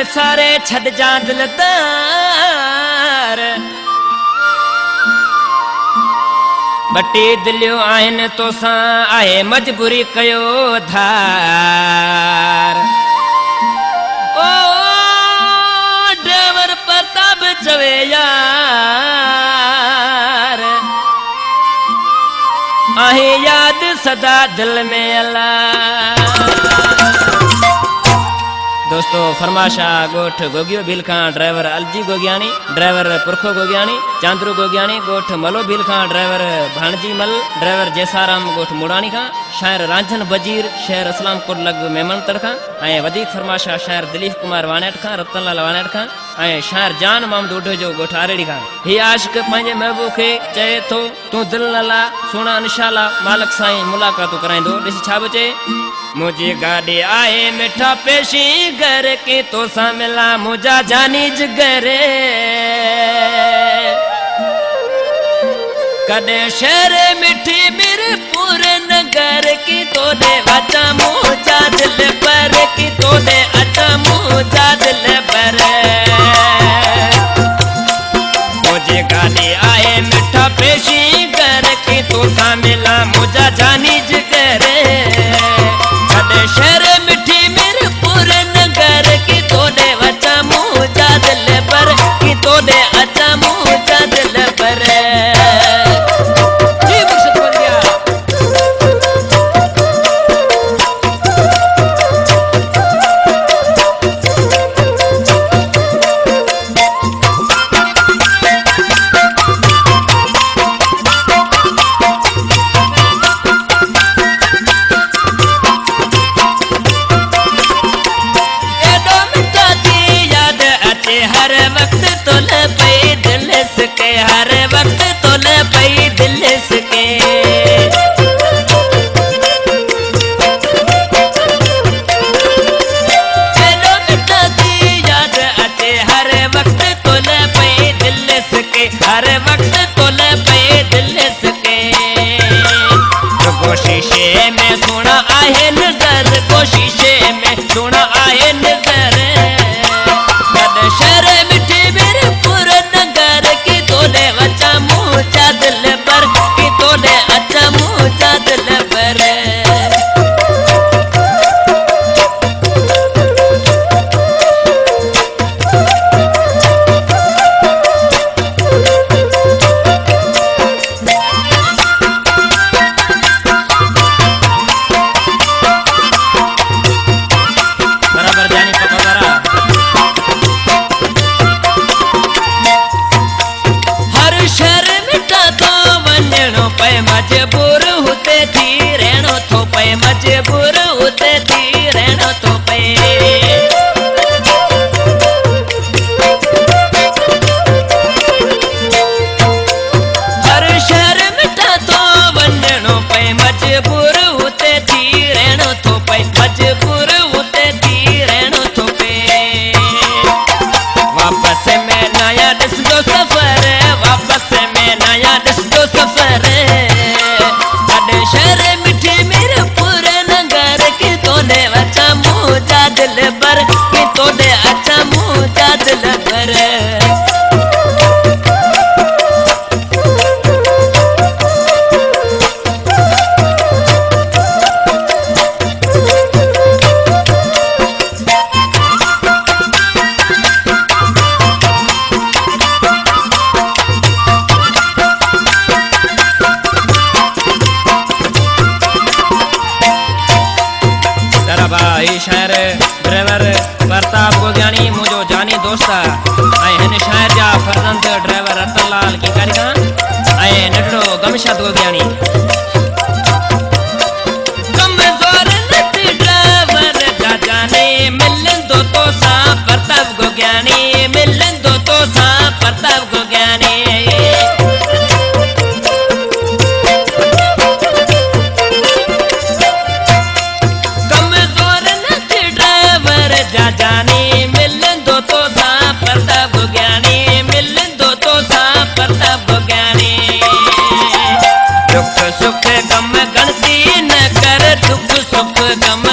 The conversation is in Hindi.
सारे छड़ जा दिलदार बटी दिलियो आहिन तोसां आहे मजबूरी कयो धार ओ ड्राइवर प्रताप चवे यार आहे याद सदा दिल में अल्लाह। दोस्तों फरमाशा गोठ गोगियो भील खां ड्राइवर अलजी गोगियानी ड्राइवर पुरखो गोगियानी चांदरू गोगियानी गोठ मलो भील खां ड्राइवर भाणजी मल ड्राइवर जैसाराम गोठ मुड़ानी खां शायर रांझन बजीर शहर असलाम कोट लग मेमन तरखा ऐं वधीक फरमाशा शायर दिलीप कुमार वानेट खां रतनलाल वानेट खां ऐं शायर जान महमद उढो जो गोठ आरेड़ी खां। ही आशिक पंहिंजे महबूब खे चए थो तूं दिल न ला सुहिणा इंशाल्लाह मालिक साईं मुलाक़ातूं कराईंदो। ॾिसी छा बि चए मुझे गाड़ी आए मिठा पेशी घर के तो सा मिला मुझा जानी जिगर कदे शहर मिठी मेरे पूरे नगर की तो दे बचा मुझा दिल पर की तो दे अच्छा मुझा दिल पर मुझे गाड़ी आए मिठा पेशी घर की तो सा मिला मुझा जानी जिगर शहर मिठी मेरे पूरे नगर की तोड़े बचा मुझा दिल पर की तोड़े अच्छा मुझा दिल पर जी मुर्शिद बोल दिया। हर वक्त तोले पई दिल सके हर वक्त तोले पई दिल सके चलो मिटा की याद अचे हर वक्त तोले पई दिल सके हर वक्त तोले पई दिल सके कोशिशे में सोना आहे नजर कोशिशे में सोना आहे नजर शहर मिठी मेरे पूरे नगर की तोड़े बचा मुझा दिल पर की तोड़े अच्छा मुझा दिल पर बराबर जानी पकड़ा मजबूर होते थी रहनो तो पे मजबूर होते थी रहनो तो पे हर शहर मिटा तो वंजनो पे मजबूर होते थी रहनो तो पे मजबूर होते थी रहनो तो पे वापस में नया दस दो सफर वापस में नया दस दो सफर शहर मिठी मेरे पूरे नगर की तोड़े अच्छा मुझा दिल पर की तोड़े अच्छा मुझा दिल पर शायर ड्राइवर प्रताप गोगियानी मुझो जानी दोस्त हिन शायर जा फर्जंद ड्राइवर रतनलाल की कारिका नटड़ो गमशद गोगियानी कमजोर नट ड्राइवर जा जाने मिलन दो तो सा प्रताप गोगियानी मिलन दो तो सा प्रताप गोगियानी जानी मिलन दो तो सा प्रताप गोगियानी मिलन दो तो सा प्रताप गोगियानी दुख सुख गम गणती न कर दुख सुख गम